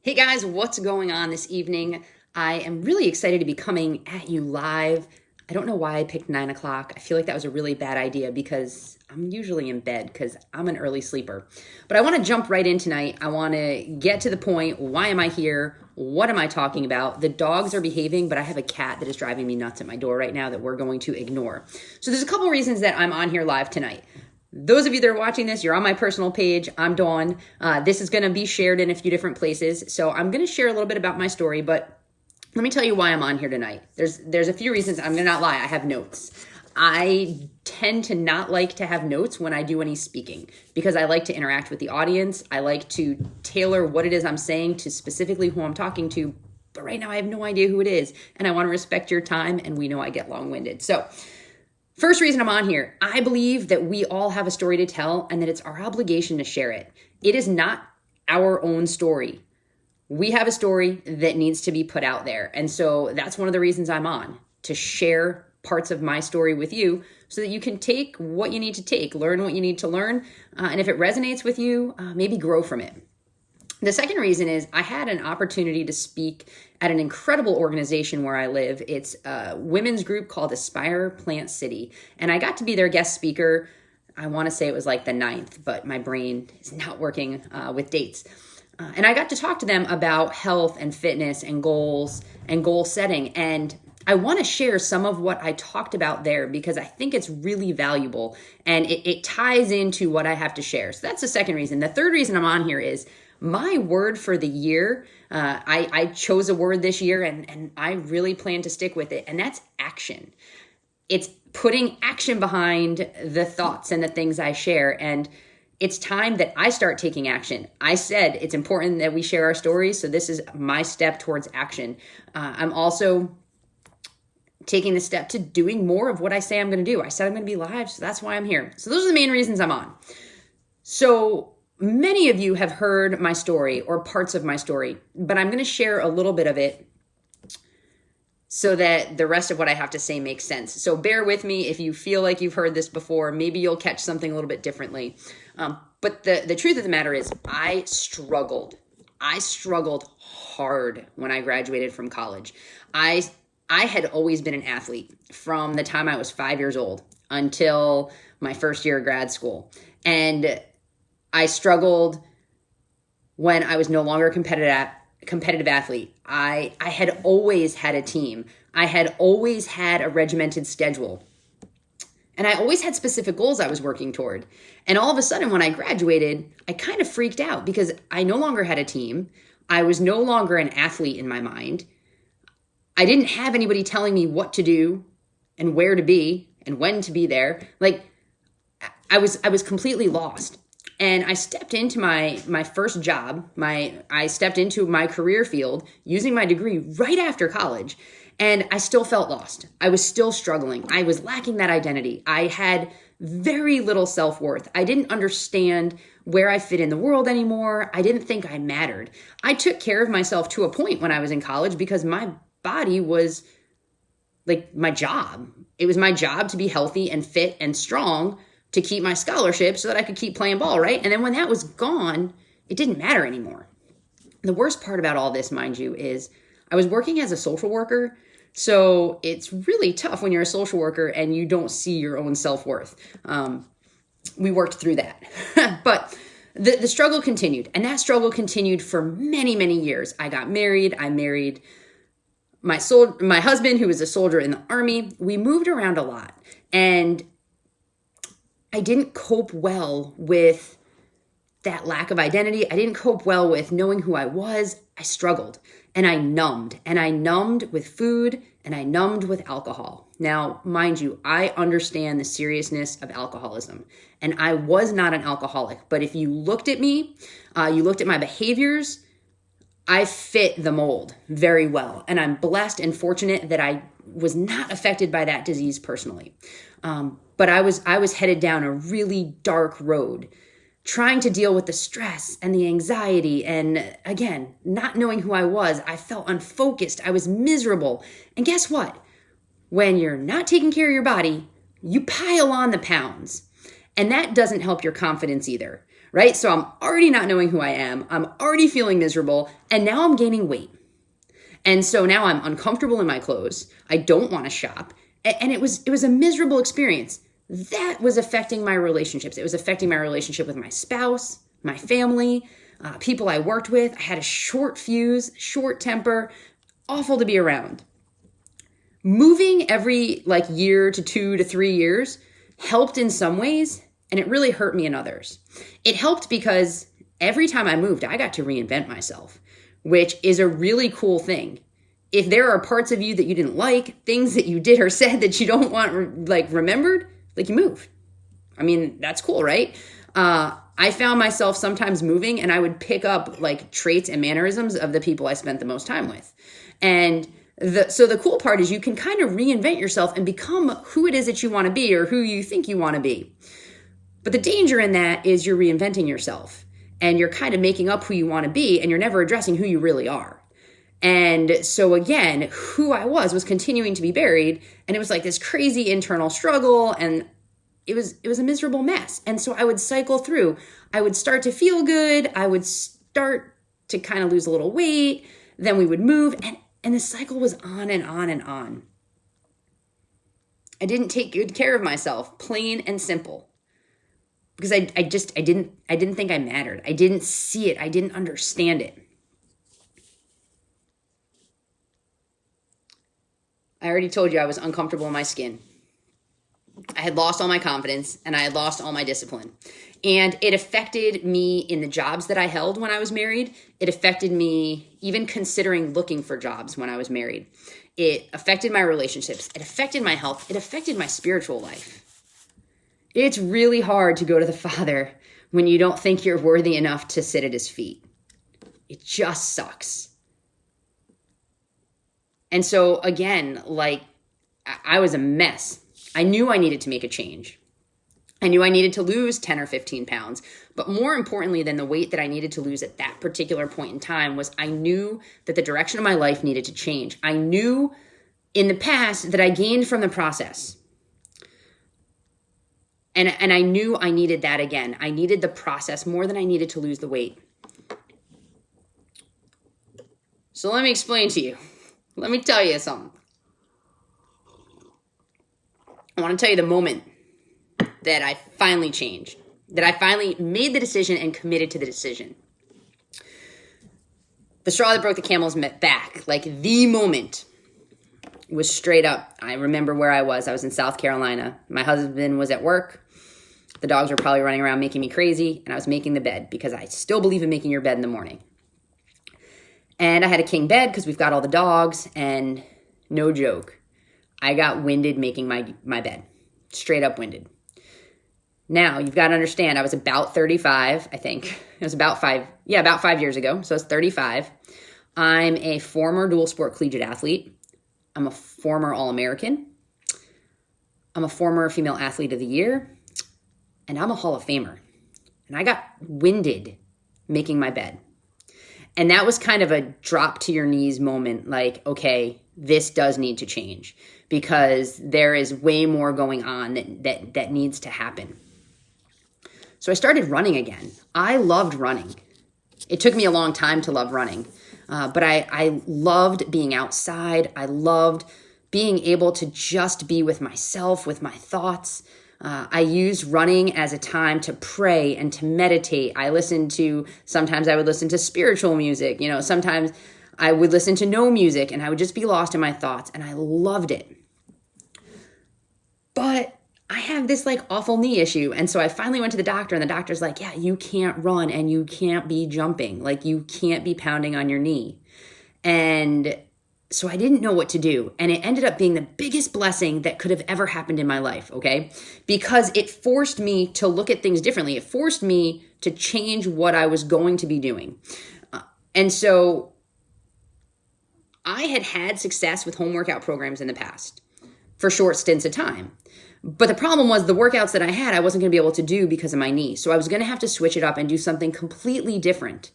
Hey guys, what's going on this evening? I am really excited to be coming at you live. I don't know why I picked 9 o'clock. I feel like that was a really bad idea because I'm usually in bed because I'm an early sleeper. But I want to jump right in tonight. I want to get to the point. Why am I here? What am I talking about? The dogs are behaving, but I have a cat that is driving me nuts at my door right now that we're going to ignore. So there's a couple reasons that I'm on here live tonight. Those of you that are watching this, you're on my personal page. I'm Dawn. This is going to be shared in a few different places. So I'm going to share a little bit about my story, but let me tell you why I'm on here tonight. There's a few reasons. I'm going to not lie. I have notes. I tend to not like to have notes when I do any speaking because I like to interact with the audience. I like to tailor what it is I'm saying to specifically who I'm talking to. But right now I have no idea who it is. And I want to respect your time. And we know I get long-winded. So first reason I'm on here, I believe that we all have a story to tell and that it's our obligation to share it. It is not our own story. We have a story that needs to be put out there. And so that's one of the reasons I'm on, to share parts of my story with you so that you can take what you need to take, learn what you need to learn. And if it resonates with you, maybe grow from it. The second reason is I had an opportunity to speak at an incredible organization where I live. It's a women's group called Aspire Plant City. And I got to be their guest speaker. I want to say it was like the 9th, but my brain is not working with dates. And I got to talk to them about health and fitness and goals and goal setting. And I want to share some of what I talked about there because I think it's really valuable and it ties into what I have to share. So that's the second reason. The third reason I'm on here is my word for the year. I chose a word this year and I really plan to stick with it. And that's action. It's putting action behind the thoughts and the things I share. And it's time that I start taking action. I said it's important that we share our stories. So this is my step towards action. I'm also taking the step to doing more of what I say I'm going to do. I said I'm going to be live, so that's why I'm here. So those are the main reasons I'm on. So many of you have heard my story or parts of my story, but I'm going to share a little bit of it so that the rest of what I have to say makes sense. So bear with me if you feel like you've heard this before. Maybe you'll catch something a little bit differently. But the truth of the matter is I struggled. I struggled hard when I graduated from college. I had always been an athlete from the time I was 5 years old until my first year of grad school. And I struggled when I was no longer a competitive athlete. I had always had a team. I had always had a regimented schedule. And I always had specific goals I was working toward. And all of a sudden, when I graduated, I kind of freaked out because I no longer had a team. I was no longer an athlete in my mind. I didn't have anybody telling me what to do and where to be and when to be there. Like I was completely lost. And I stepped into my first job. I stepped into my career field using my degree right after college. And I still felt lost. I was still struggling. I was lacking that identity. I had very little self-worth. I didn't understand where I fit in the world anymore. I didn't think I mattered. I took care of myself to a point when I was in college because my body was like my job. It was my job to be healthy and fit and strong to keep my scholarship so that I could keep playing ball, right? And then when that was gone, it didn't matter anymore. The worst part about all this, mind you, is I was working as a social worker. So it's really tough when you're a social worker and you don't see your own self-worth. We worked through that. But the struggle continued. And that struggle continued for many, many years. I got married. I married my husband, who was a soldier in the Army. We moved around a lot. And I didn't cope well with that lack of identity. I didn't cope well with knowing who I was. I struggled and I numbed with food and I numbed with alcohol. Now, mind you, I understand the seriousness of alcoholism and I was not an alcoholic, but if you looked at me, you looked at my behaviors, I fit the mold very well. And I'm blessed and fortunate that I was not affected by that disease personally. But I was headed down a really dark road, trying to deal with the stress and the anxiety. And again, not knowing who I was, I felt unfocused. I was miserable. And guess what? When you're not taking care of your body, you pile on the pounds. And that doesn't help your confidence either, right? So I'm already not knowing who I am. I'm already feeling miserable. And now I'm gaining weight. And so now I'm uncomfortable in my clothes. I don't want to shop. And it was a miserable experience. That was affecting my relationships. It was affecting my relationship with my spouse, my family, people I worked with. I had a short fuse, short temper, awful to be around. Moving every year to 2 to 3 years helped in some ways, and it really hurt me in others. It helped because every time I moved, I got to reinvent myself, which is a really cool thing. If there are parts of you that you didn't like, things that you did or said that you don't want remembered, you move. I mean, that's cool, right? I found myself sometimes moving and I would pick up traits and mannerisms of the people I spent the most time with. And so the cool part is you can kind of reinvent yourself and become who it is that you want to be or who you think you want to be. But the danger in that is you're reinventing yourself and you're kind of making up who you want to be and you're never addressing who you really are. And so again, who I was continuing to be buried, and it was this crazy internal struggle, and it was a miserable mess. And so I would cycle through. I would start to feel good. I would start to kind of lose a little weight. Then we would move, and the cycle was on and on and on. I didn't take good care of myself, plain and simple, because I didn't think I mattered. I didn't see it. I didn't understand it. I already told you I was uncomfortable in my skin. I had lost all my confidence and I had lost all my discipline. And it affected me in the jobs that I held when I was married. It affected me even considering looking for jobs when I was married. It affected my relationships. It affected my health. It affected my spiritual life. It's really hard to go to the Father when you don't think you're worthy enough to sit at his feet. It just sucks. And so again, I was a mess. I knew I needed to make a change. I knew I needed to lose 10 or 15 pounds. But more importantly than the weight that I needed to lose at that particular point in time was I knew that the direction of my life needed to change. I knew in the past that I gained from the process. And I knew I needed that again. I needed the process more than I needed to lose the weight. So let me explain to you. Let me tell you something. I want to tell you the moment that I finally changed, that I finally made the decision and committed to the decision. The straw that broke the camel's back, the moment, was straight up. I remember where I was. I was in South Carolina. My husband was at work. The dogs were probably running around making me crazy, and I was making the bed because I still believe in making your bed in the morning. And I had a king bed because we've got all the dogs, and no joke, I got winded making my bed. Straight up winded. Now, you've got to understand, I was about 35, I think. It was about 5 years ago, so I was 35. I'm a former dual sport collegiate athlete. I'm a former All-American. I'm a former Female Athlete of the Year. And I'm a Hall of Famer. And I got winded making my bed. And that was kind of a drop to your knees moment, okay, this does need to change because there is way more going on that needs to happen. So I started running again. I loved running. It took me a long time to love running, but I loved being outside. I loved being able to just be with myself, with my thoughts. I used running as a time to pray and to meditate. Sometimes I would listen to spiritual music. Sometimes I would listen to no music and I would just be lost in my thoughts, and I loved it. But I have this awful knee issue. And so I finally went to the doctor, and the doctor's like, yeah, you can't run and you can't be jumping. You can't be pounding on your knee. And so I didn't know what to do. And it ended up being the biggest blessing that could have ever happened in my life, okay? Because it forced me to look at things differently. It forced me to change what I was going to be doing. And so I had success with home workout programs in the past for short stints of time. But the problem was the workouts that I had, I wasn't going to be able to do because of my knee. So I was going to have to switch it up and do something completely different.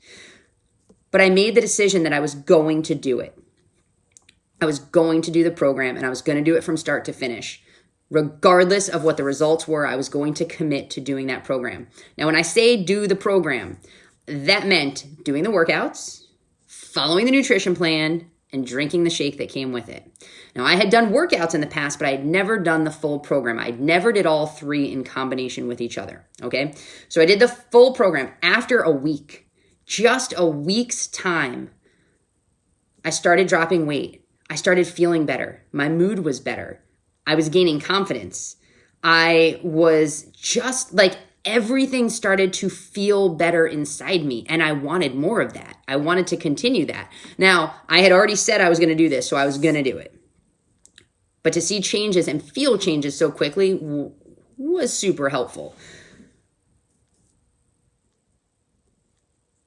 But I made the decision that I was going to do it. I was going to do the program, and I was going to do it from start to finish. Regardless of what the results were, I was going to commit to doing that program. Now, when I say do the program, that meant doing the workouts, following the nutrition plan, and drinking the shake that came with it. Now, I had done workouts in the past, but I had never done the full program. I never did all three in combination with each other, okay? So I did the full program. After a week, just a week's time, I started dropping weight. I started feeling better. My mood was better. I was gaining confidence. I was just like, everything started to feel better inside me, and I wanted more of that. I wanted to continue that. Now, I had already said I was going to do this, so I was going to do it. But to see changes and feel changes so quickly was super helpful.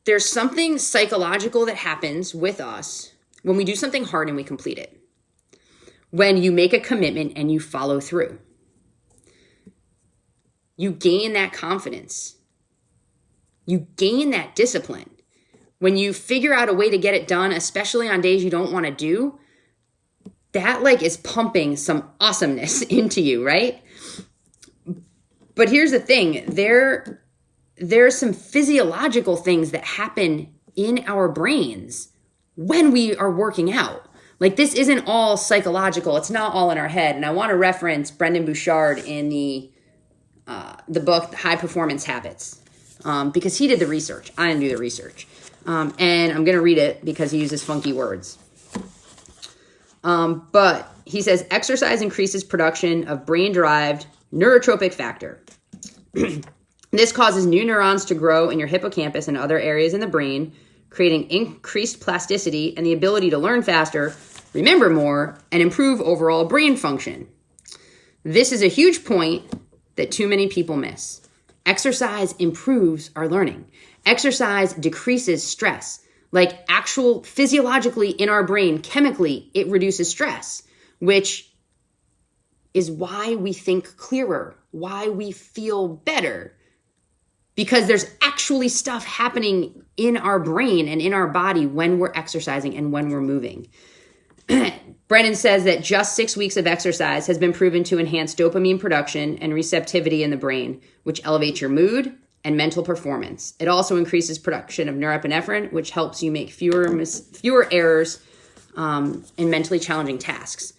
There's something psychological that happens with us when we do something hard and we complete it. When you make a commitment and you follow through. You gain that confidence. You gain that discipline. When you figure out a way to get it done, especially on days you don't want to do, that like is pumping some awesomeness into you, right? But here's the thing. There's some physiological things that happen in our brains when we are working out. Like, this isn't all psychological. It's not all in our head. And I want to reference Brendon Burchard in the book, High Performance Habits, because he did the research. I didn't do the research. And I'm going to read it because he uses funky words. But he says, exercise increases production of brain-derived neurotrophic factor. This causes new neurons to grow in your hippocampus and other areas in the brain, creating increased plasticity and the ability to learn faster, remember more, and improve overall brain function. This is a huge point that too many people miss. Exercise improves our learning. Exercise decreases stress. Like, actual physiologically in our brain, chemically, it reduces stress, which is why we think clearer, why we feel better. Because there's actually stuff happening in our brain and in our body when we're exercising and when we're moving. Brennan says that just 6 weeks of exercise has been proven to enhance dopamine production and receptivity in the brain, which elevates your mood and mental performance. It also increases production of norepinephrine, which helps you make fewer errors in mentally challenging tasks.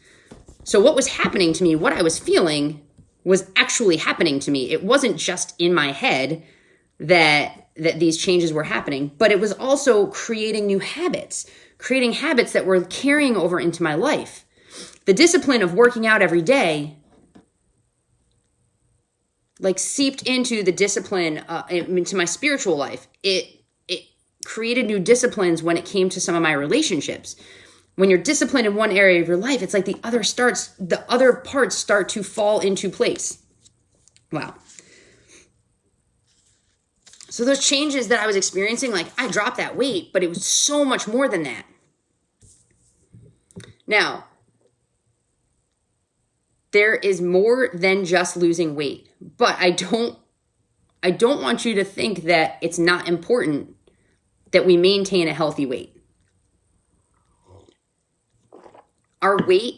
So what was happening to me, what I was feeling, was actually happening to me. It wasn't just in my head that these changes were happening, but it was also creating new habits, creating habits that were carrying over into my life. The discipline of working out every day like seeped into the discipline, into my spiritual life. It created new disciplines when it came to some of my relationships. When you're disciplined in one area of your life, it's like the other parts start to fall into place. Wow. So those changes that I was experiencing, like I dropped that weight, but it was so much more than that. Now, there is more than just losing weight, but I don't want you to think that it's not important that we maintain a healthy weight. Our weight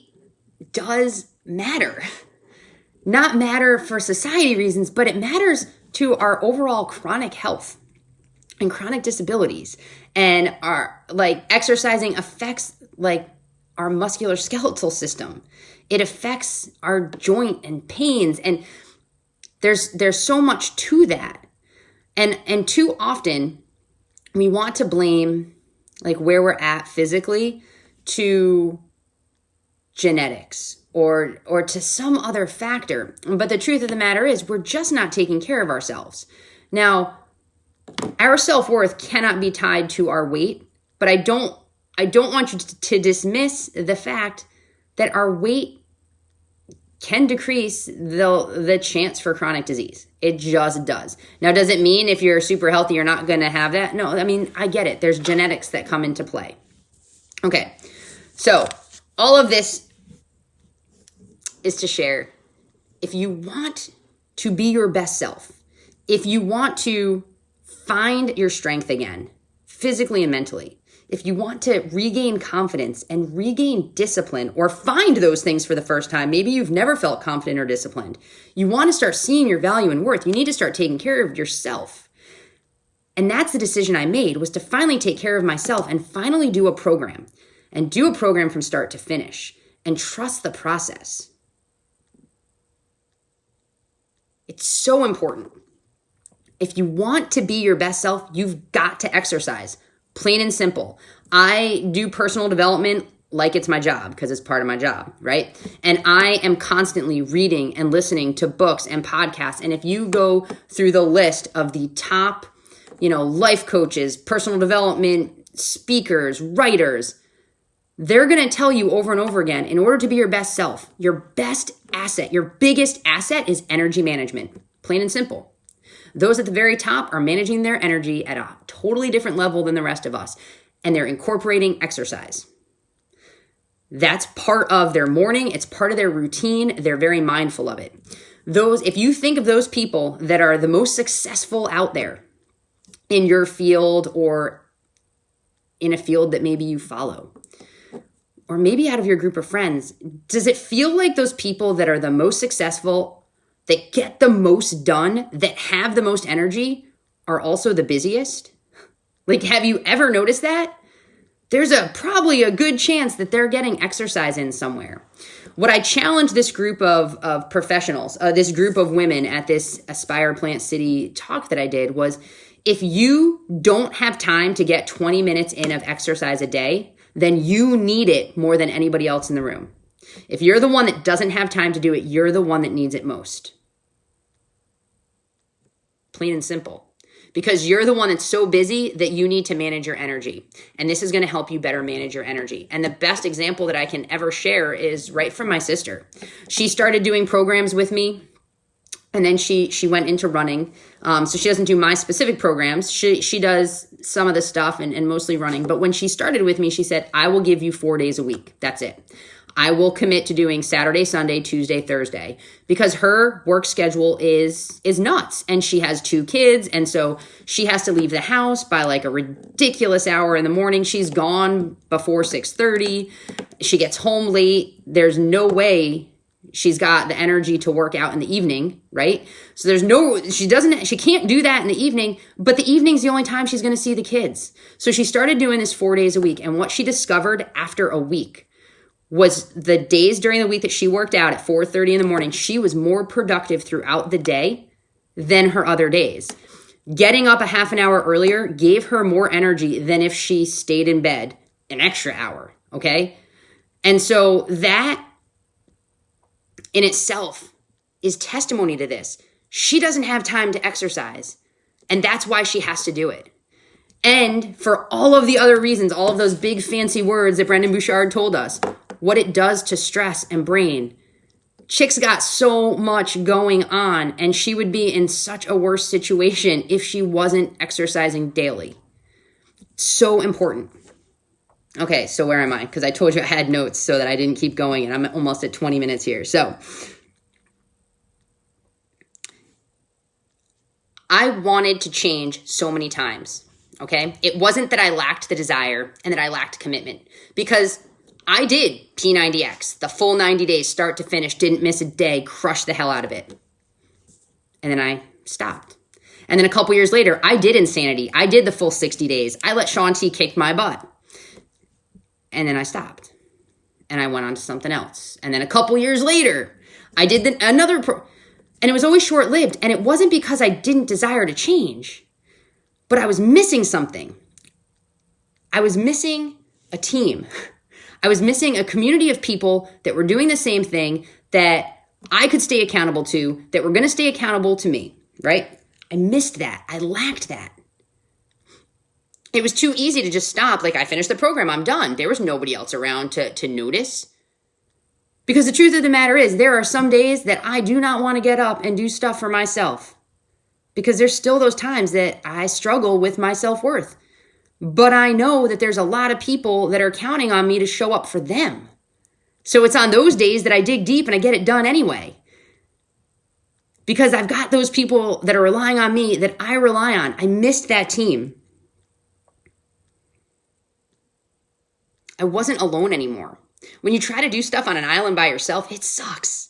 does matter. Not matter for society reasons, but it matters to our overall chronic health and chronic disabilities. And our exercising affects our musculoskeletal system. It affects our joint and pains, and there's so much to that. And too often we want to blame where we're at physically to genetics or to some other factor. But the truth of the matter is we're just not taking care of ourselves. Now, our self-worth cannot be tied to our weight, but I don't want you to dismiss the fact that our weight can decrease the chance for chronic disease. It just does. Now, does it mean if you're super healthy, you're not going to have that? No, I mean, I get it. There's genetics that come into play. Okay, so all of this is to share. If you want to be your best self, if you want to find your strength again, physically and mentally, If you want to regain confidence and regain discipline or find those things for the first time, maybe you've never felt confident or disciplined. You want to start seeing your value and worth. You need to start taking care of yourself. And that's the decision I made, was to finally take care of myself and finally do a program, and do a program from start to finish, and trust the process. It's so important. If you want to be your best self, you've got to exercise. Plain and simple. I do personal development like it's my job, because it's part of my job, right? And I am constantly reading and listening to books and podcasts. And if you go through the list of the top, life coaches, personal development speakers, writers, they're going to tell you over and over again, in order to be your best self, your best asset, your biggest asset is energy management. Plain and simple. Those at the very top are managing their energy at a totally different level than the rest of us, and they're incorporating exercise. That's part of their morning. It's part of their routine. They're very mindful of it. If you think of those people that are the most successful out there in your field, or in a field that maybe you follow, or maybe out of your group of friends, does it feel like those people that are the most successful, that get the most done, that have the most energy, are also the busiest? Like, have you ever noticed that? There's probably a good chance that they're getting exercise in somewhere. What I challenged this group of professionals, this group of women at this Aspire Plant City talk that I did, was, if you don't have time to get 20 minutes in of exercise a day, then you need it more than anybody else in the room. If you're the one that doesn't have time to do it, you're the one that needs it most. Plain and simple. Because you're the one that's so busy that you need to manage your energy. And this is going to help you better manage your energy. And the best example that I can ever share is right from my sister. She started doing programs with me, and then she went into running. So she doesn't do my specific programs. She does some of the stuff and mostly running. But when she started with me, she said, I will give you 4 days a week. That's it. I will commit to doing Saturday, Sunday, Tuesday, Thursday, because her work schedule is nuts, and she has 2 kids. And so she has to leave the house by like a ridiculous hour in the morning. She's gone before 6:30. She gets home late. There's no way she's got the energy to work out in the evening, right? So she can't do that in the evening, but the evening's the only time she's going to see the kids. So she started doing this 4 days a week. And what she discovered after a week was, the days during the week that she worked out at 4:30 in the morning, she was more productive throughout the day than her other days. Getting up a half an hour earlier gave her more energy than if she stayed in bed an extra hour, okay? And so that in itself is testimony to this. She doesn't have time to exercise, and that's why she has to do it. And for all of the other reasons, all of those big fancy words that Brendon Burchard told us, what it does to stress and brain. Chick's got so much going on, and she would be in such a worse situation if she wasn't exercising daily. So important. Okay, so where am I? Because I told you I had notes so that I didn't keep going, and I'm almost at 20 minutes here. So I wanted to change so many times, okay? It wasn't that I lacked the desire and that I lacked commitment, because I did P90X, the full 90 days, start to finish, didn't miss a day, crushed the hell out of it. And then I stopped. And then a couple years later, I did Insanity. I did the full 60 days. I let Shaun T kick my butt. And then I stopped. And I went on to something else. And then a couple years later, I did and it was always short-lived. And it wasn't because I didn't desire to change, but I was missing something. I was missing a team. I was missing a community of people that were doing the same thing that I could stay accountable to, that were going to stay accountable to me, right? I missed that. I lacked that. It was too easy to just stop. Like, I finished the program, I'm done. There was nobody else around to notice. Because the truth of the matter is, there are some days that I do not want to get up and do stuff for myself. Because there's still those times that I struggle with my self-worth. But I know that there's a lot of people that are counting on me to show up for them. So it's on those days that I dig deep and I get it done anyway. Because I've got those people that are relying on me that I rely on. I missed that team. I wasn't alone anymore. When you try to do stuff on an island by yourself, it sucks.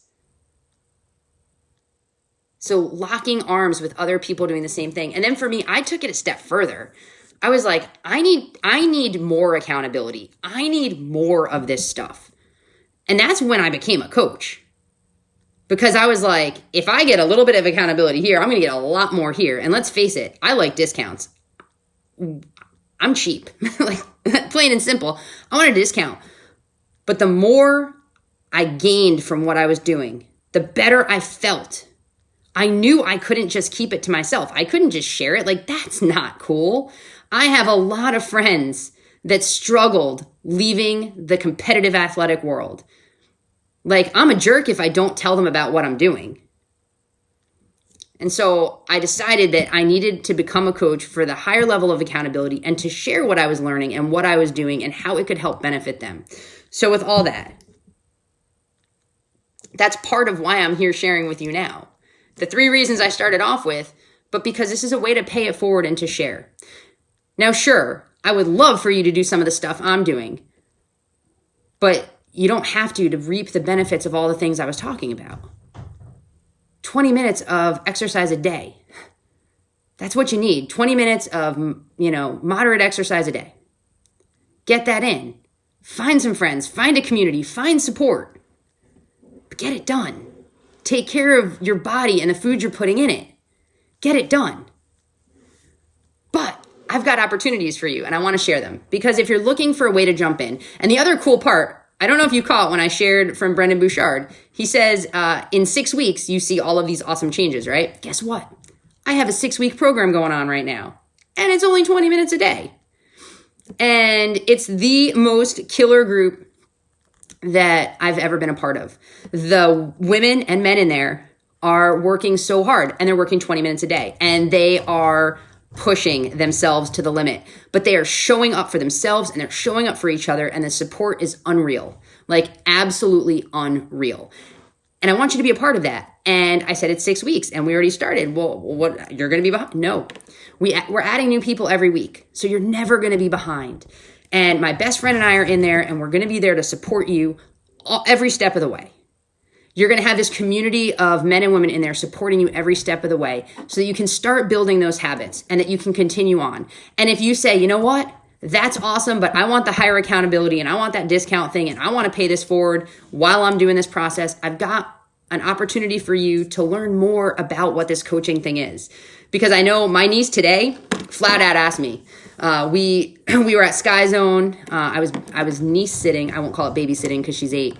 So locking arms with other people doing the same thing. And then for me, I took it a step further. I was like, I need more accountability. I need more of this stuff. And that's when I became a coach. Because I was like, if I get a little bit of accountability here, I'm going to get a lot more here. And let's face it, I like discounts. I'm cheap. Like, plain and simple. I want a discount. But the more I gained from what I was doing, the better I felt. I knew I couldn't just keep it to myself. I couldn't just share it. Like, that's not cool. I have a lot of friends that struggled leaving the competitive athletic world. Like, I'm a jerk if I don't tell them about what I'm doing. And so I decided that I needed to become a coach for the higher level of accountability and to share what I was learning and what I was doing and how it could help benefit them. So with all that, that's part of why I'm here sharing with you now. The 3 reasons I started off with, but because this is a way to pay it forward and to share. Now, sure, I would love for you to do some of the stuff I'm doing, but you don't have to reap the benefits of all the things I was talking about. 20 minutes of exercise a day. That's what you need. 20 minutes of, moderate exercise a day. Get that in. Find some friends, find a community, find support. But get it done. Take care of your body and the food you're putting in it. Get it done. But I've got opportunities for you and I want to share them because if you're looking for a way to jump in, and the other cool part, I don't know if you caught when I shared from Brendan Bouchard. He says, in 6 weeks, you see all of these awesome changes, right? Guess what? I have a 6-week program going on right now, and it's only 20 minutes a day. And it's the most killer group that I've ever been a part of. The women and men in there are working so hard, and they're working 20 minutes a day, and they are pushing themselves to the limit, but they are showing up for themselves and they're showing up for each other, and the support is unreal, like absolutely unreal. And I want you to be a part of that. And I said, it's 6 weeks and we already started. Well, what, you're going to be behind? No, we're adding new people every week. So you're never going to be behind. And my best friend and I are in there, and we're going to be there to support you every step of the way. You're going to have this community of men and women in there supporting you every step of the way so that you can start building those habits and that you can continue on. And if you say, you know what, that's awesome, but I want the higher accountability and I want that discount thing and I want to pay this forward while I'm doing this process, I've got an opportunity for you to learn more about what this coaching thing is. Because I know my niece today flat out asked me, we were at Sky Zone. I was niece sitting. I won't call it babysitting because she's 8.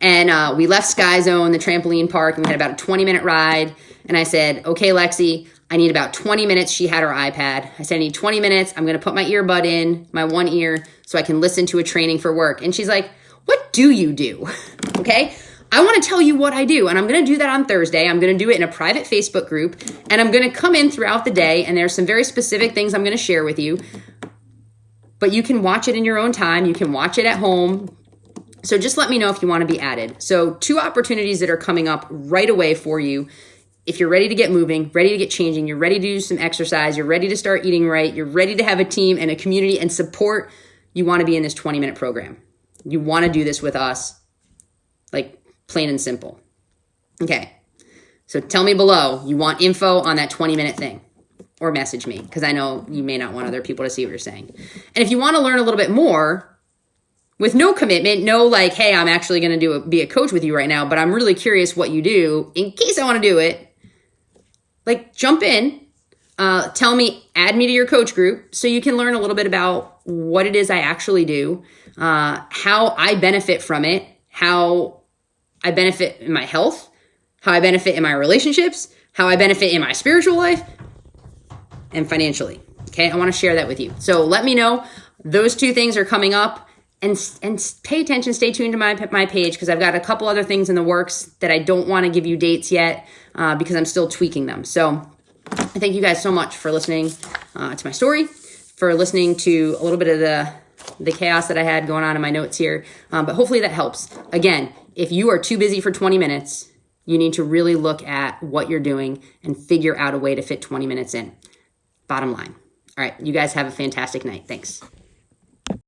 And we left Sky Zone, the trampoline park, and we had about a 20-minute ride. And I said, okay, Lexi, I need about 20 minutes. She had her iPad. I said, I need 20 minutes. I'm going to put my earbud in, my one ear, so I can listen to a training for work. And she's like, what do you do? Okay, I want to tell you what I do. And I'm going to do that on Thursday. I'm going to do it in a private Facebook group. And I'm going to come in throughout the day. And there's some very specific things I'm going to share with you. But you can watch it in your own time. You can watch it at home. So just let me know if you want to be added. So 2 opportunities that are coming up right away for you. If you're ready to get moving, ready to get changing, you're ready to do some exercise, you're ready to start eating right, you're ready to have a team and a community and support, you want to be in this 20-minute program. You want to do this with us, like plain and simple. Okay, so tell me below, you want info on that 20-minute thing, or message me, because I know you may not want other people to see what you're saying. And if you want to learn a little bit more, with no commitment, no like, hey, I'm actually going to be a coach with you right now, but I'm really curious what you do in case I want to do it. Like, jump in, tell me, add me to your coach group so you can learn a little bit about what it is I actually do, how I benefit from it, how I benefit in my health, how I benefit in my relationships, how I benefit in my spiritual life, and financially. Okay, I want to share that with you. So let me know. Those 2 things are coming up. And pay attention, stay tuned to my page because I've got a couple other things in the works that I don't want to give you dates yet because I'm still tweaking them. So I thank you guys so much for listening to my story, for listening to a little bit of the chaos that I had going on in my notes here. But hopefully that helps. Again, if you are too busy for 20 minutes, you need to really look at what you're doing and figure out a way to fit 20 minutes in. Bottom line. All right, you guys have a fantastic night. Thanks.